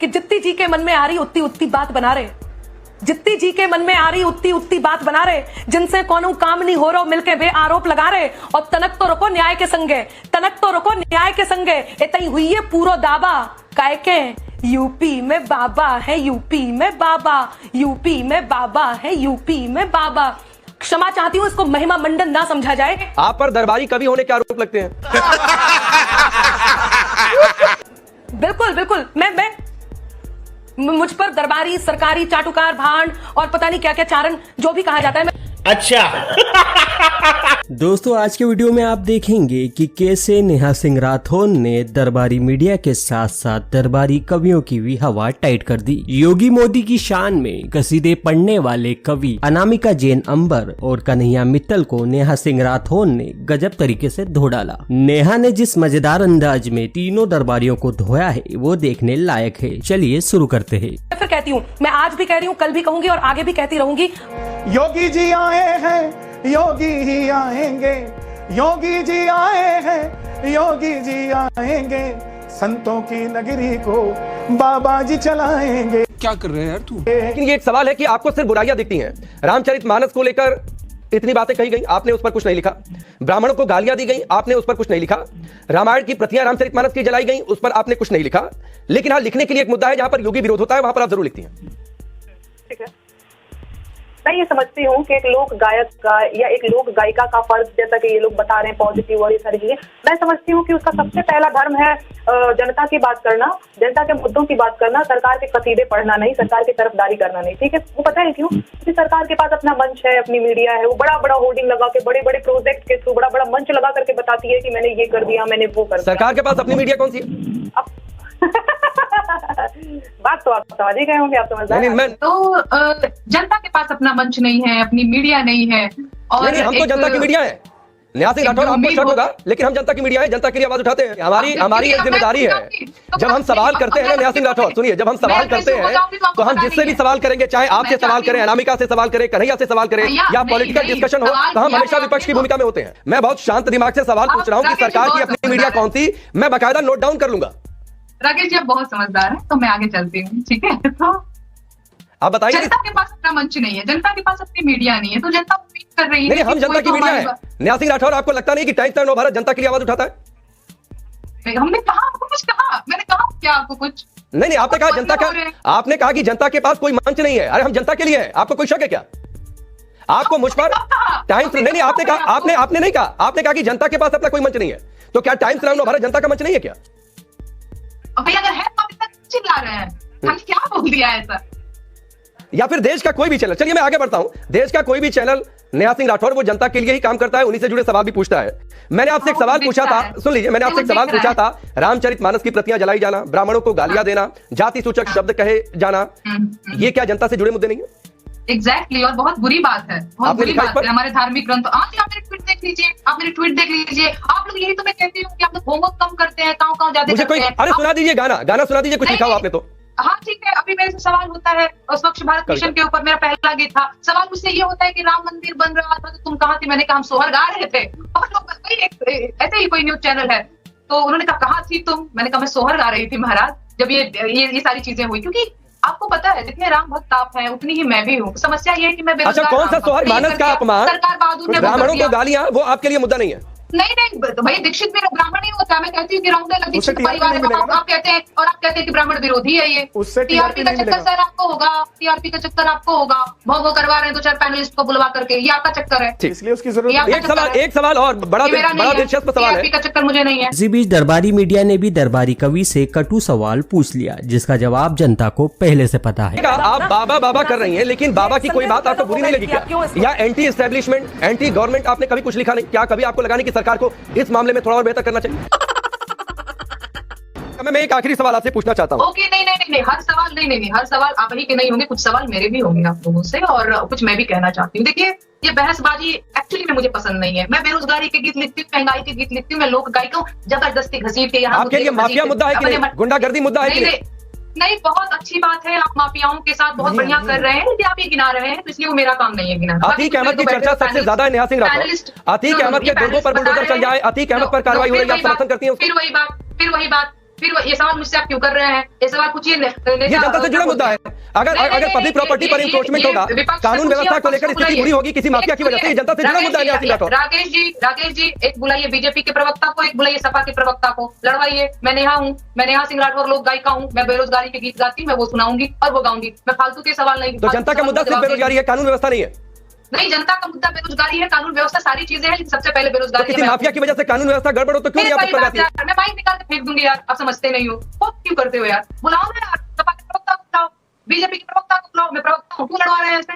कि जितनी जी के मन में आ रही उतनी उतनी बात बना रहे, जितनी जी के मन में आ रही उतनी उतनी बात बना रहे, जिनसे कोनो काम नहीं हो रहा मिलके बे आरोप लगा रहे। और तनक तो रुको न्याय के संगे, तनक तो रुको न्याय के संगे। इतनी हुई है पूरा दावा काय के यूपी में बाबा है, यूपी में बाबा, यूपी में बाबा है, यूपी में बाबा। क्षमा चाहती हूं, इसको महिमा मंडन ना समझा जाए। आप पर दरबारी कवि होने के आरोप लगते हैं। बिल्कुल बिल्कुल, मैं मुझ पर दरबारी, सरकारी, चाटुकार, भांड और पता नहीं क्या क्या चारण जो भी कहा जाता है। अच्छा दोस्तों, आज के वीडियो में आप देखेंगे कि कैसे नेहा सिंह राठौर ने दरबारी मीडिया के साथ साथ दरबारी कवियों की भी हवा टाइट कर दी। योगी मोदी की शान में कसीदे पढ़ने वाले कवि अनामिका जैन अंबर और कन्हैया मित्तल को नेहा सिंह राठौर ने गजब तरीके से धो डाला। नेहा ने जिस मजेदार अंदाज में तीनों दरबारियों को धोया है वो देखने लायक है। चलिए शुरू करते हैं। फिर कहती हूँ, मैं आज भी कह रही हूँ, कल भी कहूंगी और आगे भी कहती रहूंगी। योगी जी आए हैं, योगी ही आएंगे, योगी जी आए हैं, योगी जी आएंगे, संतों की नगरी को बाबा जी चलाएंगे। क्या कर रहे हैं यार तू? लेकिन ये एक सवाल है कि आपको सिर्फ बुराइयां दिखती हैं। रामचरितमानस को लेकर इतनी बातें कही गई, आपने उस पर कुछ नहीं लिखा। ब्राह्मणों को गालियां दी गई, आपने उस पर कुछ नहीं लिखा। रामायण की प्रतियां रामचरितमानस की जलाई गई, उस पर आपने कुछ नहीं लिखा। लेकिन हाँ, लिखने के लिए एक मुद्दा है जहां पर योगी विरोध होता है, वहां पर आप जरूर लिखती हैं। ठीक है, मैं ये समझती हूँ कि एक लोक गायक का या एक लोक गायिका का फर्ज, जैसा कि ये लोग बता रहे हैं पॉजिटिव और ये सारी चीजें, मैं समझती हूँ कि उसका सबसे पहला धर्म है जनता की बात करना, जनता के मुद्दों की बात करना, सरकार के कसीदे पढ़ना नहीं, सरकार की तरफदारी करना नहीं। ठीक है, वो पता है क्यों? क्योंकि सरकार के पास अपना मंच है, अपनी मीडिया है, वो बड़ा बड़ा होर्डिंग लगा के, बड़े बड़े प्रोजेक्ट के थ्रू बड़ा बड़ा मंच लगा करके बताती है कि मैंने ये कर दिया, मैंने वो कर दिया। सरकार के पास अपनी मीडिया कौन सी है? बात तो आप समझ ही गए होंगे, आप समझदार हैं। तो जनता के पास अपना मंच नहीं है, अपनी मीडिया नहीं है। और नहीं, हम तो जनता की मीडिया है। नेहा सिंह राठौर, आपको शक होगा, लेकिन हम जनता की मीडिया है, जनता के लिए आवाज उठाते हैं। हमारी एक जिम्मेदारी है। जब हम सवाल करते हैं ना नेहा सिंह राठौर, सुनिए, जब हम सवाल करते हैं तो हम जिससे भी सवाल करेंगे, चाहे आपसे सवाल करें, अनामिका से सवाल करें, कन्हैया से सवाल करें या पॉलिटिकल डिस्कशन हो, तो हम हमेशा विपक्ष की भूमिका में होते हैं। मैं बहुत शांत दिमाग से सवाल पूछ रहा हूँ कि सरकार की अपनी मीडिया कौन सी, मैं बाकायदा नोट डाउन कर लूंगा। राकेश जी, आप बहुत समझदार हैं, तो मैं आगे चलती हूँ। ठीक है, तो आप बताइए। जनता के पास अपना मंच नहीं है, जनता के पास अपनी मीडिया नहीं है, तो जनता उम्मीद कर रही है। नहीं, हम जनता की मीडिया है। नेहा सिंह राठौर, आपको लगता नहीं कि टाइम्स नव भारत जनता के लिए आवाज उठाता है? हमने कहा आपको कुछ कहा? मैंने कहा क्या आपको कुछ? नहीं, आपने कहा जनता का, आपने कहा कि जनता के पास कोई मंच नहीं है। अरे हम जनता के लिए है, आपको कोई शक है क्या? आपको मुझ पर टाइम्स, नहीं, आपने कहा, आपने नहीं कहा, आपने कहा कि जनता के पास अपना कोई मंच नहीं है। तो क्या टाइम्स नव भारत जनता का मंच नहीं है क्या? भाई अगर है तो अभी तक चिल्ला रहे हैं, हमने क्या बोल दिया ऐसा? या फिर देश का कोई भी चैनल, चलिए मैं आगे बढ़ता हूं, देश का कोई भी चैनल, नेहा सिंह राठौर वो जनता के लिए ही काम करता है, उन्हीं से जुड़े सवाल भी पूछता है। मैंने आपसे एक सवाल पूछा था, सुन लीजिए, मैंने आपसे एक सवाल पूछा था, रामचरितमानस की प्रतियां जलाई जाना, ब्राह्मणों को गालियां देना, जाति सूचक शब्द कहे जाना, ये क्या जनता से जुड़े मुद्दे नहीं है? एग्जैक्टली, और बहुत बुरी बात है, बहुत बुरी बात है। हमारे धार्मिक ग्रंथ, आज आप मेरे ट्वीट देख लीजिए, आप मेरे ट्वीट देख लीजिए। आप लोग, यही तो मैं कहती हूँ कि आप लोग होमवर्क कम करते हैं, कहाँ जाते मुझे कोई, अरे सुना दीजिए गाना सुना दीजिए, कुछ लिखा हो आपने तो। हाँ ठीक है, अभी मेरे से सवाल होता है स्वच्छ भारत मिशन के ऊपर, मेरा पहला गीत था। सवाल मुझसे ये होता है कि राम मंदिर बन रहा था तो तुम कहाँ थी? मैंने कहा हम सोहर गा रहे थे। और लोग, ऐसे ही कोई न्यूज चैनल है, तो उन्होंने कहा कहाँ थी तुम? मैंने कहा मैं सोहर गा रही थी महाराज, जब ये सारी चीजें हुई। क्योंकि आपको पता है, जितने राम भक्त आप हैं उतनी ही मैं भी हूँ। समस्या ये है कि मैं अच्छा, कौन सा सोहर मानस का अपमान, सरकार बहादुर ने ब्राह्मणों को गालियां, वो आपके लिए मुद्दा नहीं है? नहीं, भाई दीक्षित मेरा ब्राह्मण नहीं होता। मैं कहती हूँ कि रामलला दीक्षित परिवार है, आप कहते हैं, और आप कहते हैं कि ब्राह्मण विरोधी है ये। टीआरपी का चक्कर सर आपको होगा, टीआरपी का चक्कर आपको होगा। वो करवा रहे हैं 2-4 पैनलिस्ट को बुलवा करके, ये आपका चक्कर है, इसलिए उसकी जरूरत। एक सवाल और बड़ा दिलचस्प सवाल है। टीआरपी का चक्कर मुझे नहीं है। इसी बीच दरबारी मीडिया ने भी दरबारी कवि से कटु सवाल पूछ लिया, जिसका जवाब जनता को पहले से पता है। आप बाबा कर रही हैं, लेकिन बाबा की कोई बात आपको बुरी नहीं लगी क्या? या एंटी एस्टेब्लिशमेंट, एंटी गवर्नमेंट आपने कभी कुछ लिखा नहीं क्या? कभी आपको लगा नहीं कि सरकार को इस मामले में थोड़ा और बेहतर करना चाहिए? मैं एक आखिरी सवाल आपसे पूछना चाहता हूँ। ओके, नहीं, हर सवाल नहीं, हर सवाल आप ही के नहीं होंगे, कुछ सवाल मेरे भी होंगे आप लोगों से, और कुछ मैं भी कहना चाहती हूँ। देखिए, ये बहसबाजी एक्चुअली में मुझे पसंद नहीं है। मैं बेरोजगारी के गीत लिखती हूँ, महंगाई के गीत लिखती हूँ, मैं लोक गायिका हूँ, जबरदस्ती घसीट के यहाँ। आपके लिए माफिया मुद्दा है कि नहीं? गुंडागर्दी मुद्दा है कि नहीं? नहीं, बहुत अच्छी बात है, आप माफियाओं के साथ बहुत बढ़िया कर रहे हैं, लेकिन आप ये गिना रहे हैं, तो इसलिए वो मेरा काम नहीं है गिनाना। अतीक अहमद की चर्चा सबसे ज्यादा है नेहा सिंह राठौर। अतीक अहमद के दुर्गों पर बुलडोजर चल जाए, अतीक अहमद पर कार्रवाई हो रही है, आप समर्थन करती हैं? फिर वही बात फिर ये सवाल मुझसे आप क्यों कर रहे हैं? ये सवाल पूछिए। ये जनता से जुड़ा मुद्दा है। अगर पब्लिक प्रॉपर्टी पर इंक्रोचमेंट होगा, कानून व्यवस्था को लेकर स्थिति बुरी होगी किसी माफिया की वजह से, ये जनता से जुड़ा मुद्दा है। न्याय सिंह राठौर, राकेश जी एक बुलाइए बीजेपी के प्रवक्ता को, एक बुलाइए सपा के प्रवक्ता को, लड़वाइए। मैं नेहा हूँ, मैं नेहा सिंह राठौर लोक गायिका हूँ, मैं बेरोजगारी के गीत गाती हूँ, मैं वो सुनाऊंगी और वो गाऊंगी। मैं फालतू के सवाल नहीं। तो जनता का मुद्दा सिर्फ बेरोजगारी है, कानून व्यवस्था नहीं है। नहीं, जनता का मुद्दा बेरोजगारी है, कानून व्यवस्था सारी चीजें हैं, लेकिन सबसे पहले तो बेरोजगारी किसी है। माफिया की वजह से कानून व्यवस्था गड़बड़ हो तो क्यों नहीं आप उस पर जाती है? मैं माइक निकाल के फेंक दूंगी यार, आप समझते नहीं हो। क्यों करते हो यार? बुलाओ ना यार, सपा के प्रवक्ता को बुलाओ, बीजेपी के प्रवक्ता को बुलाओ। मैं प्रवक्ता हूँ, क्यों लड़वा रहे हैं ऐसे?